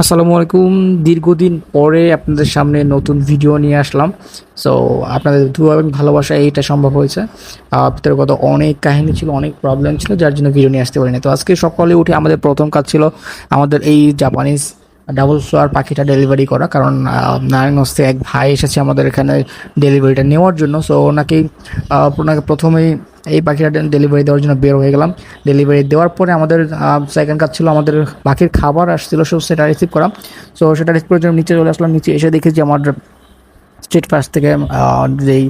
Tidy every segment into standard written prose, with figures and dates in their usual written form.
আসসালামু আলাইকুম। দীর্ঘদিন পরে আপনাদের সামনে নতুন ভিডিও নিয়ে আসলাম। সো আপনাদের দোয়া এবং ভালোবাসা এইটা সম্ভব হয়েছে। ভিতরে কত অনেক কাহিনী ছিল, অনেক প্রবলেম ছিল, যার জন্য ভিডিও নিয়ে আসতে পারিনি। তো আজকে সকালে উঠে আমাদের প্রথম কাজ ছিল আমাদের এই জাপানিজ ডাবল ফ্লাওয়ার পাখিটা ডেলিভারি করা। কারণ নারায়ণগঞ্জ থেকে এক ভাই এসেছে আমাদের এখানে ডেলিভারিটা নেওয়ার জন্য। সো ওনাকে প্রথমেই এই পাখিটা ডেলিভারি দেওয়ার জন্য বের হয়ে গেলাম। ডেলিভারি দেওয়ার পরে আমাদের সেকেন্ড কাজ ছিল আমাদের পাখির খাবার আসছিল, সো সেটা রিসিভ করা। সো সেটা রিসিভ করার জন্য নিচে চলে আসলাম। নিচে এসে দেখেছি আমার স্ট্রিট পাশ থেকে যেই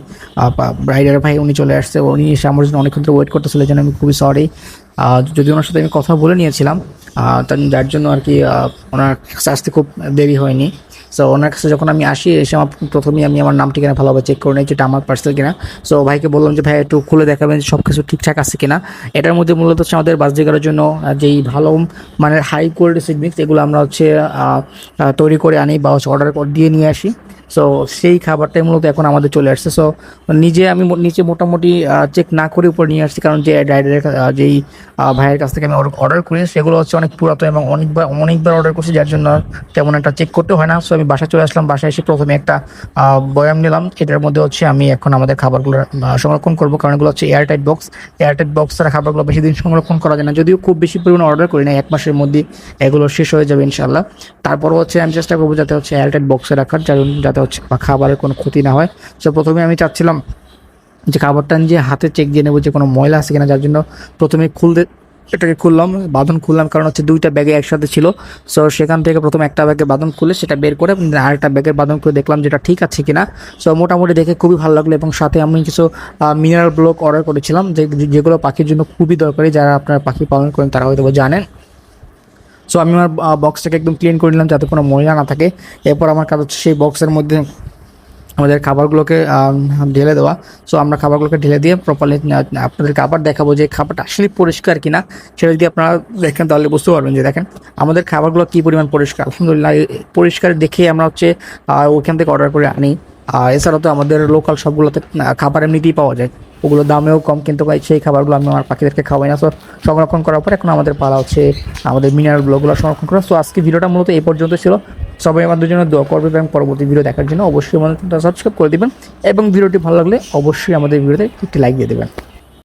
রাইডার ভাই উনি চলে আসছে। উনি এসে আমার জন্য অনেকক্ষণ ধরে ওয়েট করতেছিল, এই জন্য আমি খুবই সরি। যদি ওনার সাথে আমি কথা বলে নিয়েছিলাম, যার জন্য আর কি ওনার কাছে আসতে খুব দেরি হয়নি। সো ওনার কাছে যখন আমি আসি, এসে প্রথমেই আমি আমার নাম ঠিকানা ভালোভাবে চেক করে নিই যেটা আমার পার্সেল কিনা। সো ভাইকে বললাম যে ভাই একটু খুলে দেখাবেন যে সব কিছু ঠিকঠাক আছে কিনা। এটার মধ্যে মূলত হচ্ছে আমাদের বাসডিগারের জন্য যেই ভালো মানে হাই কোয়ালিটি সিডমিক্স এগুলো আমরা হচ্ছে তৈরি করে আনি বা হচ্ছে অর্ডার দিয়ে নিয়ে আসি। সো সেই খাবারটাই মূলত এখন আমাদের চলে আসছে। সো আমি নিচে মোটামুটি চেক না করে উপর নিয়ে আসছি, কারণ যে রাইডারের যেই ভাইয়ের কাছ থেকে আমি অর্ডার করি সেগুলো হচ্ছে অনেক পুরাতন এবং অনেকবার অর্ডার করছি, যার জন্য তেমন একটা চেক করতে হয় না। সো আমি বাসায় চলে আসলাম। বাসায় এসে প্রথমে একটা বয়াম নিলাম। এটার মধ্যে হচ্ছে আমি এখন আমাদের খাবারগুলো সংরক্ষণ করবো, কারণ এগুলো হচ্ছে এয়ারটাইট বক্স ছাড়া খাবারগুলো বেশি দিন সংরক্ষণ করা যায় না। যদিও খুব বেশি পরিমাণে অর্ডার করি না, 1 মাসের মধ্যে এগুলো শেষ হয়ে যাবে ইনশাল্লাহ। তারপরও হচ্ছে আমি চেষ্টা করবো যাতে হচ্ছে এয়ারটাইট বক্সে রাখার, যাতে হচ্ছে খাবারের কোনো ক্ষতি না হয়। সো প্রথমে আমি চাচ্ছিলাম যে খাবারটা নিজে হাতে চেক দিয়ে নেবো যে কোনো ময়লা আছে কিনা, যার জন্য প্রথমে এটাকে খুললাম, বাঁধন খুললাম, কারণ হচ্ছে দুইটা ব্যাগে একসাথে ছিল। সো সেখান থেকে প্রথমে একটা ব্যাগের বাঁধন খুলে সেটা বের করে আরেকটা ব্যাগের বাঁধন খুলে দেখলাম যেটা ঠিক আছে কিনা। সো মোটামুটি দেখে খুবই ভালো লাগলো। এবং সাথে আমি কিছু মিনারেল ব্লক অর্ডার করেছিলাম যেগুলো পাখির জন্য খুবই দরকারি। যারা আপনারা পাখি পালন করেন তারা হয়তো জানেন। সো আমি আমার বক্সটাকে একদম ক্লিন করে নিলাম যাতে কোনো ময়লা না থাকে। এরপর আমার কাজ হচ্ছে সেই বক্সের মধ্যে আমাদের খাবারগুলোকে ঢেলে দেওয়া। সো আমরা খাবারগুলোকে ঢেলে দিয়ে প্রপারলি আপনাদেরকে আবার দেখাবো যে খাবারটা আসলে পরিষ্কার কিনা। সেটা যদি আপনারা দেখেন তাহলে বুঝতে পারবেন যে দেখেন আমাদের খাবারগুলো কী পরিমাণ পরিষ্কার। আলহামদুলিল্লাহ, পরিষ্কার দেখে আমরা হচ্ছে ওইখান থেকে অর্ডার করে আনি। এছাড়াও তো আমাদের লোকাল সবগুলোতে খাবার এমনিতেই পাওয়া যায়, ওগুলো দামেও কম, কিন্তু সেই খাবারগুলো আমি আমার পাখিদেরকে খাওয়াই না। সো সংরক্ষণ করার পর এখন আমাদের পালা হচ্ছে আমাদের মিনারেল ব্লকগুলো সংরক্ষণ করা। সো আজকে ভিডিওটা মূলত এই পর্যন্ত ছিল। সবাই আমাদের জন্য দোয়া করবে এবং পরবর্তী ভিডিও দেখার জন্য অবশ্যই আমাদের সাবস্ক্রাইব করে দেবেন, এবং ভিডিওটি ভালো লাগলে অবশ্যই আমাদের ভিডিওতে একটি লাইক দিয়ে দেবেন।